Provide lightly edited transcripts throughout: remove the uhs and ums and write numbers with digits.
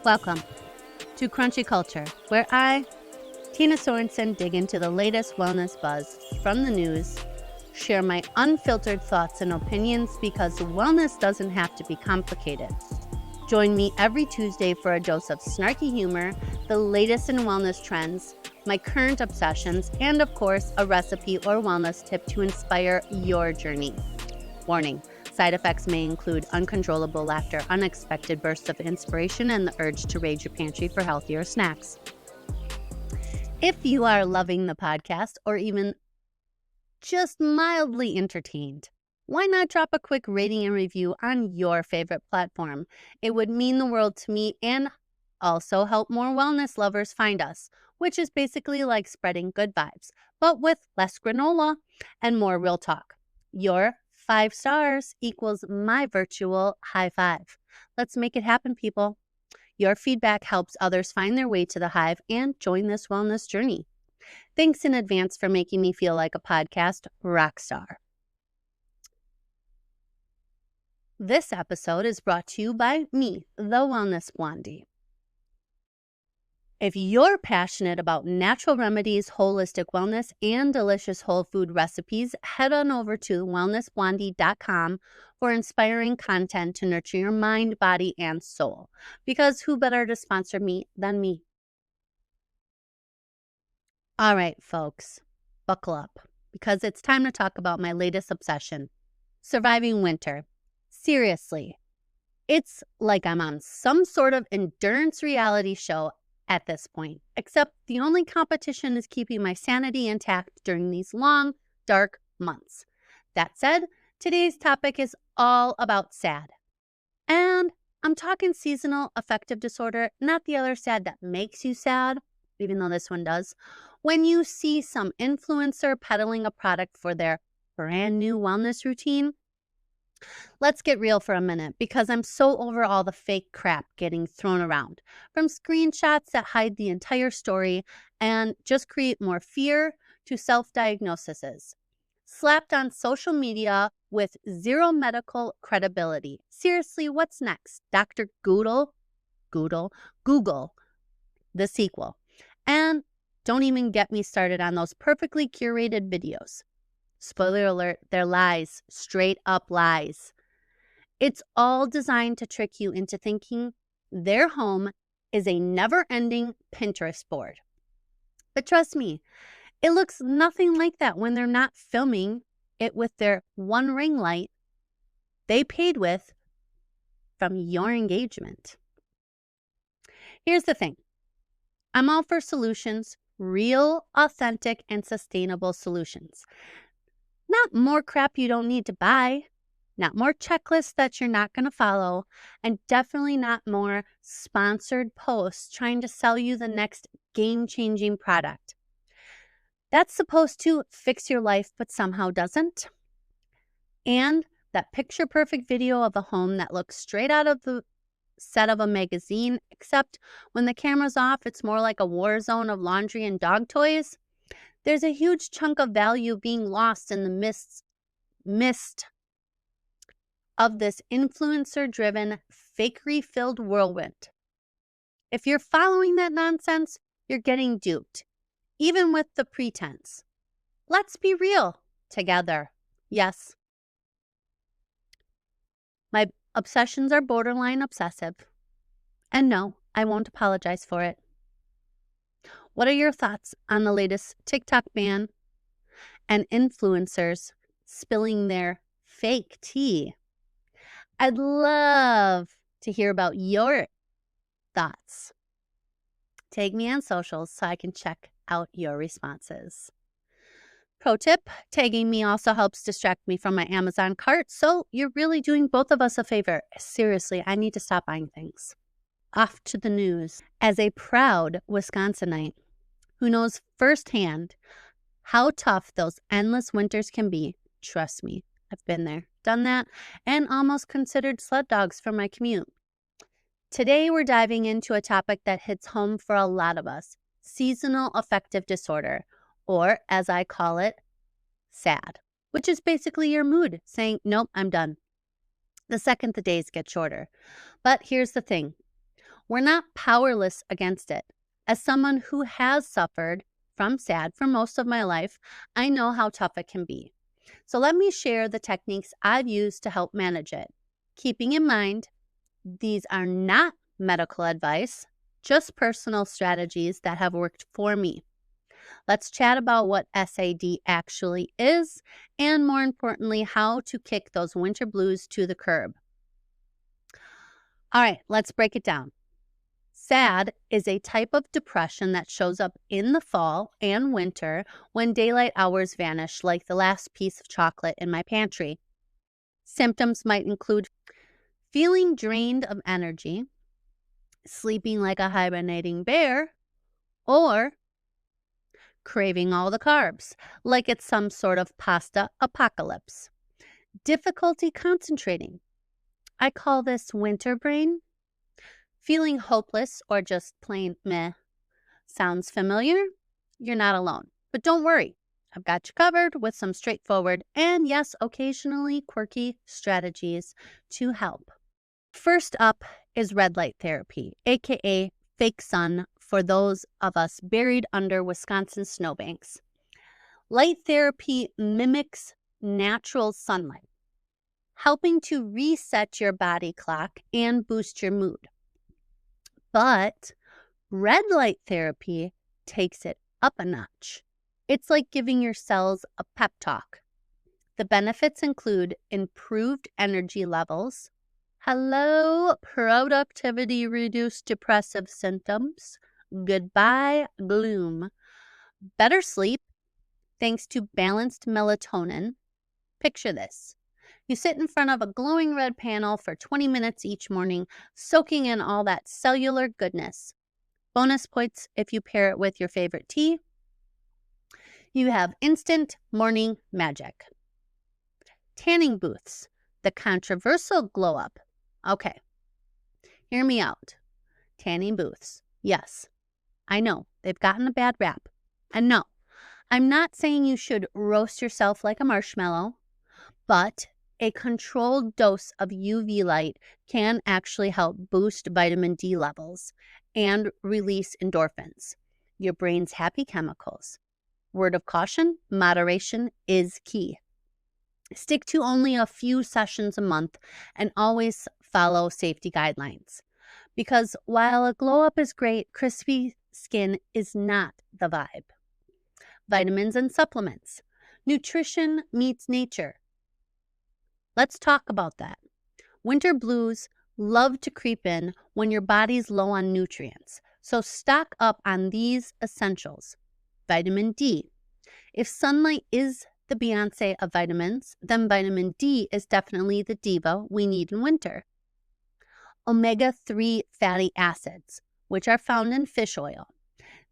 Welcome to Crunchy Culture, where I, Tina Sorensen, dig into the latest wellness buzz from the news, share my unfiltered thoughts and opinions because wellness doesn't have to be complicated. Join me every Tuesday for a dose of snarky humor, the latest in wellness trends, my current obsessions, and of course, a recipe or wellness tip to inspire your journey. Warning, side effects may include uncontrollable laughter, unexpected bursts of inspiration, and the urge to raid your pantry for healthier snacks. If you are loving the podcast or even just mildly entertained, why not drop a quick rating and review on your favorite platform? It would mean the world to me and also help more wellness lovers find us, which is basically like spreading good vibes, but with less granola and more real talk. Your 5 stars equals my virtual high five. Let's make it happen, people. Your feedback helps others find their way to the hive and join this wellness journey. Thanks in advance for making me feel like a podcast rock star. This episode is brought to you by me, the Wellness Blondie. If you're passionate about natural remedies, holistic wellness, and delicious whole food recipes, head on over to wellnessblondie.com for inspiring content to nurture your mind, body, and soul. Because who better to sponsor me than me? All right, folks, buckle up because it's time to talk about my latest obsession, surviving winter. Seriously, it's like I'm on some sort of endurance reality show at this point, except the only competition is keeping my sanity intact during these long, dark months. That said, today's topic is all about SAD. And I'm talking seasonal affective disorder, not the other SAD that makes you sad, even though this one does. When you see some influencer peddling a product for their brand new wellness routine, let's get real for a minute because I'm so over all the fake crap getting thrown around, from screenshots that hide the entire story and just create more fear to self-diagnoses, slapped on social media with zero medical credibility. Seriously, what's next? Dr. Google, the sequel. And don't even get me started on those perfectly curated videos. Spoiler alert, they're lies, straight up lies. It's all designed to trick you into thinking their home is a never-ending Pinterest board. But trust me, it looks nothing like that when they're not filming it with their one ring light they paid with from your engagement. Here's the thing. I'm all for solutions, real, authentic, and sustainable solutions. Not more crap you don't need to buy, not more checklists that you're not going to follow, and definitely not more sponsored posts trying to sell you the next game-changing product. That's supposed to fix your life, but somehow doesn't. And that picture-perfect video of a home that looks straight out of the set of a magazine, except when the camera's off, it's more like a war zone of laundry and dog toys. There's a huge chunk of value being lost in the mist of this influencer-driven, fakery-filled whirlwind. If you're following that nonsense, you're getting duped, even with the pretense. Let's be real together. Yes. My obsessions are borderline obsessive. And no, I won't apologize for it. What are your thoughts on the latest TikTok ban and influencers spilling their fake tea? I'd love to hear about your thoughts. Tag me on socials so I can check out your responses. Pro tip, tagging me also helps distract me from my Amazon cart, so you're really doing both of us a favor. Seriously, I need to stop buying things. Off to the news. As a proud Wisconsinite who knows firsthand how tough those endless winters can be, trust me, I've been there, done that, and almost considered sled dogs for my commute. Today, we're diving into a topic that hits home for a lot of us, seasonal affective disorder, or as I call it, SAD, which is basically your mood saying, nope, I'm done. The second the days get shorter. But here's the thing. We're not powerless against it. As someone who has suffered from SAD for most of my life, I know how tough it can be. So let me share the techniques I've used to help manage it. Keeping in mind, these are not medical advice, just personal strategies that have worked for me. Let's chat about what SAD actually is, and more importantly, how to kick those winter blues to the curb. All right, let's break it down. SAD is a type of depression that shows up in the fall and winter when daylight hours vanish, like the last piece of chocolate in my pantry. Symptoms might include feeling drained of energy, sleeping like a hibernating bear, or craving all the carbs, like it's some sort of pasta apocalypse. Difficulty concentrating. I call this winter brain. Feeling hopeless or just plain meh. Sounds familiar? You're not alone. But don't worry, I've got you covered with some straightforward and, yes, occasionally quirky strategies to help. First up is red light therapy, aka fake sun for those of us buried under Wisconsin snowbanks. Light therapy mimics natural sunlight, helping to reset your body clock and boost your mood. But red light therapy takes it up a notch. It's like giving your cells a pep talk. The benefits include improved energy levels, productivity reduced depressive symptoms, goodbye gloom, better sleep thanks to balanced melatonin. Picture this. You sit in front of a glowing red panel for 20 minutes each morning, soaking in all that cellular goodness. Bonus points if you pair it with your favorite tea. You have instant morning magic. Tanning booths, the controversial glow up. Okay, hear me out. Tanning booths, yes, I know they've gotten a bad rap. And no, I'm not saying you should roast yourself like a marshmallow, but a controlled dose of UV light can actually help boost vitamin D levels and release endorphins, your brain's happy chemicals. Word of caution, moderation is key. Stick to only a few sessions a month and always follow safety guidelines. Because while a glow up is great, crispy skin is not the vibe. Vitamins and supplements. Nutrition meets nature. Let's talk about that. Winter blues love to creep in when your body's low on nutrients, so stock up on these essentials. Vitamin D. If sunlight is the Beyonce of vitamins, then vitamin D is definitely the diva we need in winter. Omega-3 fatty acids, which are found in fish oil.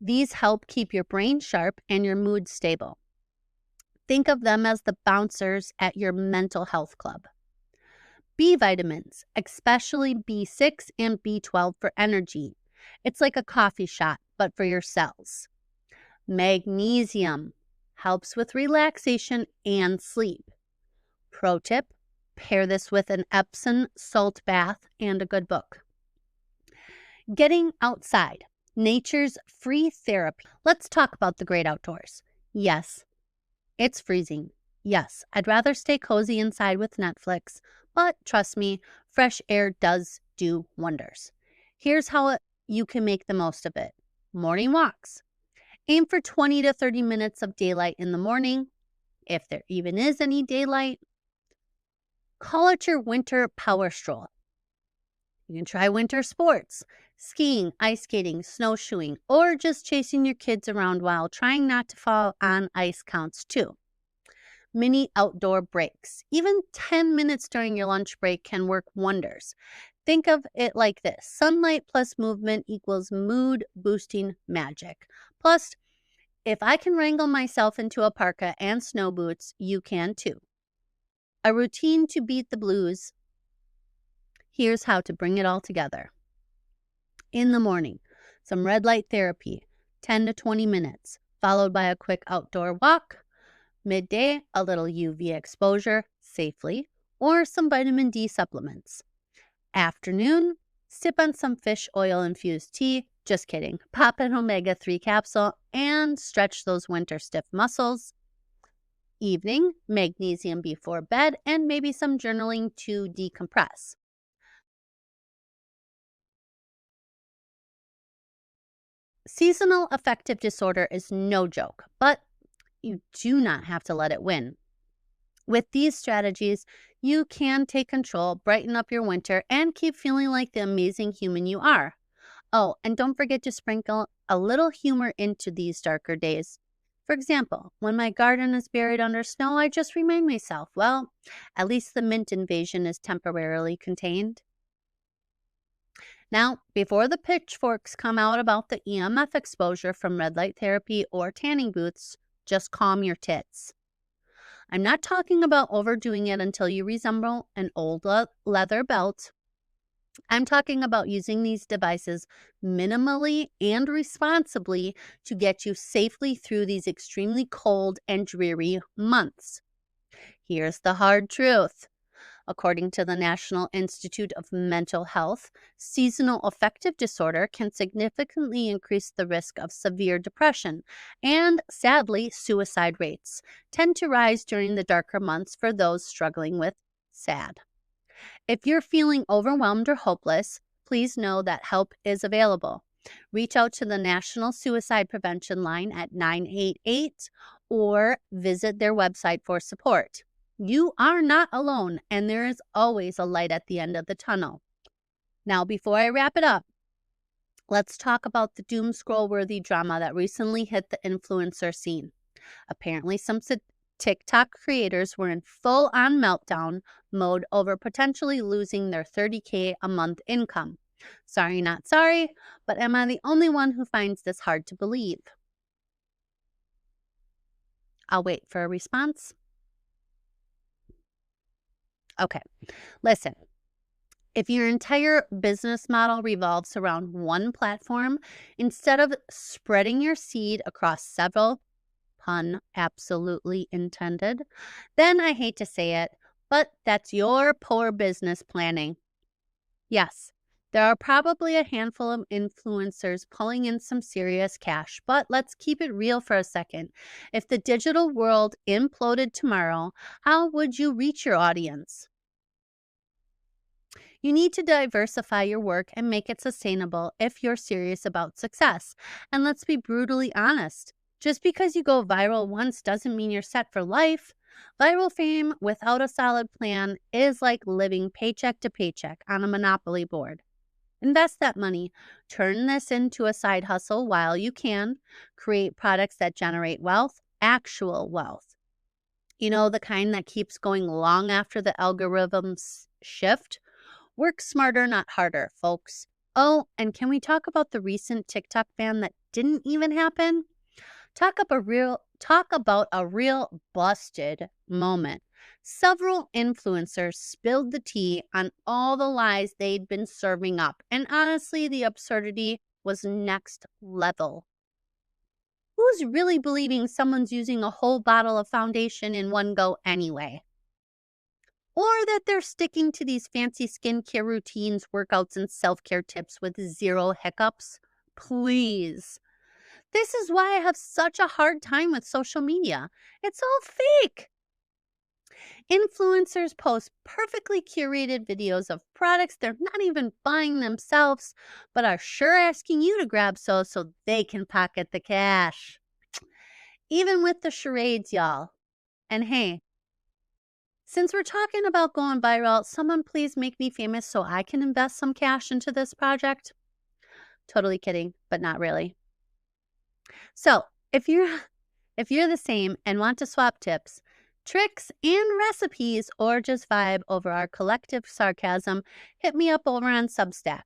These help keep your brain sharp and your mood stable. Think of them as the bouncers at your mental health club. B vitamins, especially B6 and B12 for energy. It's like a coffee shot, but for your cells. Magnesium helps with relaxation and sleep. Pro tip, pair this with an Epsom salt bath and a good book. Getting outside, nature's free therapy. Let's talk about the great outdoors. Yes, it's freezing. Yes, I'd rather stay cozy inside with Netflix, but trust me, fresh air does do wonders. Here's how you can make the most of it. Morning walks. Aim for 20 to 30 minutes of daylight in the morning, if there even is any daylight. Call it your winter power stroll. You can try winter sports, skiing, ice skating, snowshoeing, or just chasing your kids around while trying not to fall on ice counts too. Mini outdoor breaks. Even 10 minutes during your lunch break can work wonders. Think of it like this. Sunlight plus movement equals mood-boosting magic. Plus, if I can wrangle myself into a parka and snow boots, you can too. A routine to beat the blues. Here's how to bring it all together. In the morning, some red light therapy, 10 to 20 minutes, followed by a quick outdoor walk. Midday, a little UV exposure safely, or some vitamin D supplements. Afternoon, Sip on some fish oil infused tea. Just kidding. Pop an omega-3 capsule and stretch those winter stiff muscles. Evening, magnesium before bed, and maybe some journaling to decompress. Seasonal affective disorder is no joke, but you do not have to let it win. With these strategies, you can take control, brighten up your winter, and keep feeling like the amazing human you are. Oh, and don't forget to sprinkle a little humor into these darker days. For example, when my garden is buried under snow, I just remind myself, well, at least the mint invasion is temporarily contained. Now, before the pitchforks come out about the EMF exposure from red light therapy or tanning booths, just calm your tits. I'm not talking about overdoing it until you resemble an old leather belt. I'm talking about using these devices minimally and responsibly to get you safely through these extremely cold and dreary months. Here's the hard truth. According to the National Institute of Mental Health, seasonal affective disorder can significantly increase the risk of severe depression, and sadly, suicide rates tend to rise during the darker months for those struggling with SAD. If you're feeling overwhelmed or hopeless, please know that help is available. Reach out to the National Suicide Prevention Line at 988 or visit their website for support. You are not alone, and there is always a light at the end of the tunnel. Now, before I wrap it up, let's talk about the doom scroll-worthy drama that recently hit the influencer scene. Apparently, some TikTok creators were in full-on meltdown mode over potentially losing their $30K a month income. Sorry, not sorry, but am I the only one who finds this hard to believe? I'll wait for a response. Okay, listen. If your entire business model revolves around one platform, instead of spreading your seed across several, pun absolutely intended, then I hate to say it, but that's your poor business planning. Yes, there are probably a handful of influencers pulling in some serious cash, but let's keep it real for a second. If the digital world imploded tomorrow, how would you reach your audience? You need to diversify your work and make it sustainable if you're serious about success. And let's be brutally honest. Just because you go viral once doesn't mean you're set for life. Viral fame without a solid plan is like living paycheck to paycheck on a monopoly board. Invest that money. Turn this into a side hustle while you can. Create products that generate wealth, actual wealth. You know, the kind that keeps going long after the algorithms shift. Work smarter, not harder, folks. Oh, and can we talk about the recent TikTok ban that didn't even happen? Talk about a real busted moment. Several influencers spilled the tea on all the lies they'd been serving up, and honestly, the absurdity was next level. Who's really believing someone's using a whole bottle of foundation in one go anyway? Or that they're sticking to these fancy skincare routines, workouts, and self-care tips with zero hiccups? Please. This is why I have such a hard time with social media. It's all fake. Influencers post perfectly curated videos of products they're not even buying themselves, but are sure asking you to grab so they can pocket the cash. Even with the charades, y'all. And hey, since we're talking about going viral, someone please make me famous so I can invest some cash into this project. Totally kidding, but not really. So if you're the same and want to swap tips, tricks, and recipes, or just vibe over our collective sarcasm, hit me up over on Substack.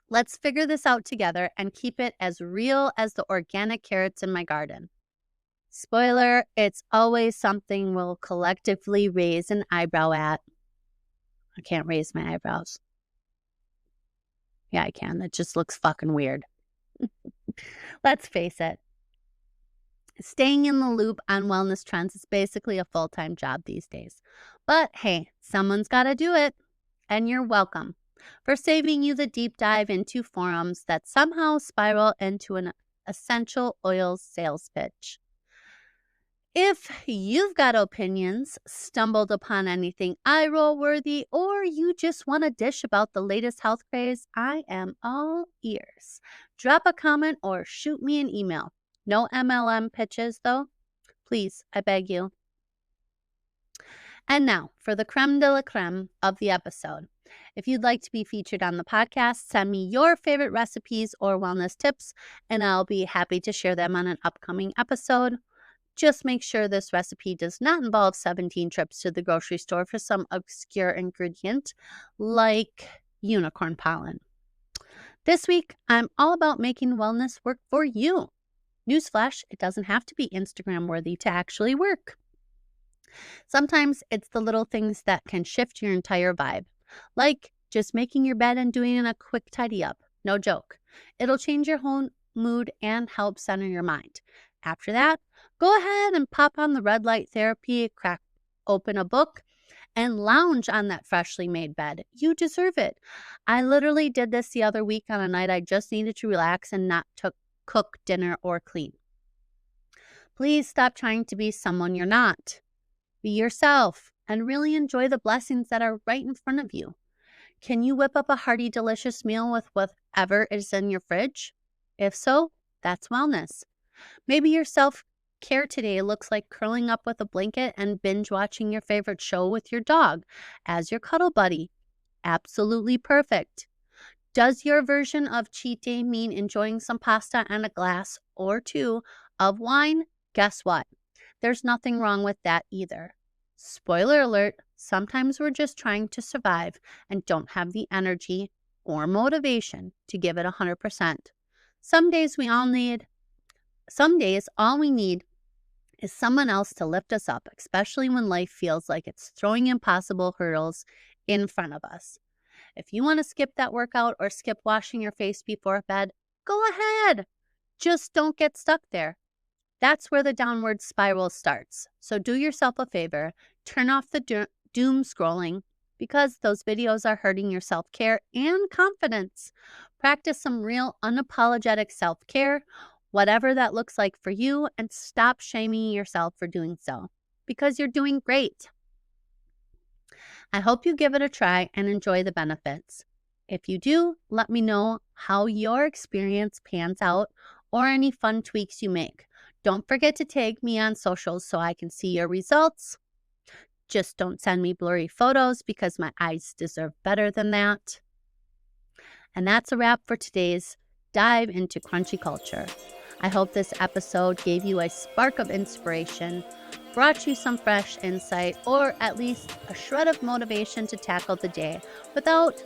Let's figure this out together and keep it as real as the organic carrots in my garden. Spoiler, it's always something we'll collectively raise an eyebrow at. I can't raise my eyebrows. Yeah, I can. That just looks fucking weird. Let's face it. Staying in the loop on wellness trends is basically a full-time job these days. But hey, someone's got to do it, and you're welcome. for saving you the deep dive into forums that somehow spiral into an essential oils sales pitch. If you've got opinions, stumbled upon anything eye-roll worthy, or you just want a dish about the latest health craze, I am all ears. Drop a comment or shoot me an email. No MLM pitches, though. Please, I beg you. And now for the creme de la creme of the episode. If you'd like to be featured on the podcast, send me your favorite recipes or wellness tips, and I'll be happy to share them on an upcoming episode. Just make sure this recipe does not involve 17 trips to the grocery store for some obscure ingredient like unicorn pollen. This week, I'm all about making wellness work for you. Newsflash, it doesn't have to be Instagram worthy to actually work. Sometimes it's the little things that can shift your entire vibe, like just making your bed and doing a quick tidy up. No joke. It'll change your whole mood and help center your mind. After that, go ahead and pop on the red light therapy, crack open a book, and lounge on that freshly made bed. You deserve it. I literally did this the other week on a night I just needed to relax and not to cook dinner or clean. Please stop trying to be someone you're not. Be yourself and really enjoy the blessings that are right in front of you. Can you whip up a hearty, delicious meal with whatever is in your fridge? If so, that's wellness. Maybe your self-care today looks like curling up with a blanket and binge watching your favorite show with your dog as your cuddle buddy. Absolutely perfect. Does your version of cheat day mean enjoying some pasta and a glass or two of wine? Guess what? There's nothing wrong with that either. Spoiler alert, sometimes we're just trying to survive and don't have the energy or motivation to give it 100%. Some days all we need is someone else to lift us up, especially when life feels like it's throwing impossible hurdles in front of us. If you want to skip that workout or skip washing your face before bed, go ahead. Just don't get stuck there. That's where the downward spiral starts. So do yourself a favor, turn off the doom scrolling because those videos are hurting your self-care and confidence. Practice some real unapologetic self-care, whatever that looks like for you, and stop shaming yourself for doing so because you're doing great. I hope you give it a try and enjoy the benefits. If you do, let me know how your experience pans out or any fun tweaks you make. Don't forget to tag me on socials so I can see your results. Just don't send me blurry photos because my eyes deserve better than that. And that's a wrap for today's dive into crunchy culture. I hope this episode gave you a spark of inspiration, brought you some fresh insight, or at least a shred of motivation to tackle the day without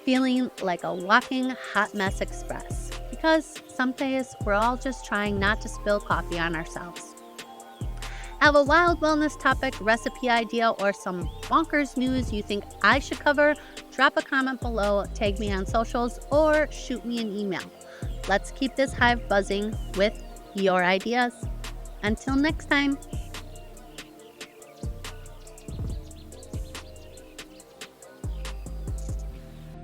feeling like a walking hot mess express. Because some days we're all just trying not to spill coffee on ourselves. Have a wild wellness topic, recipe idea, or some bonkers news you think I should cover? Drop a comment below, tag me on socials, or shoot me an email. Let's keep this hive buzzing with your ideas. Until next time.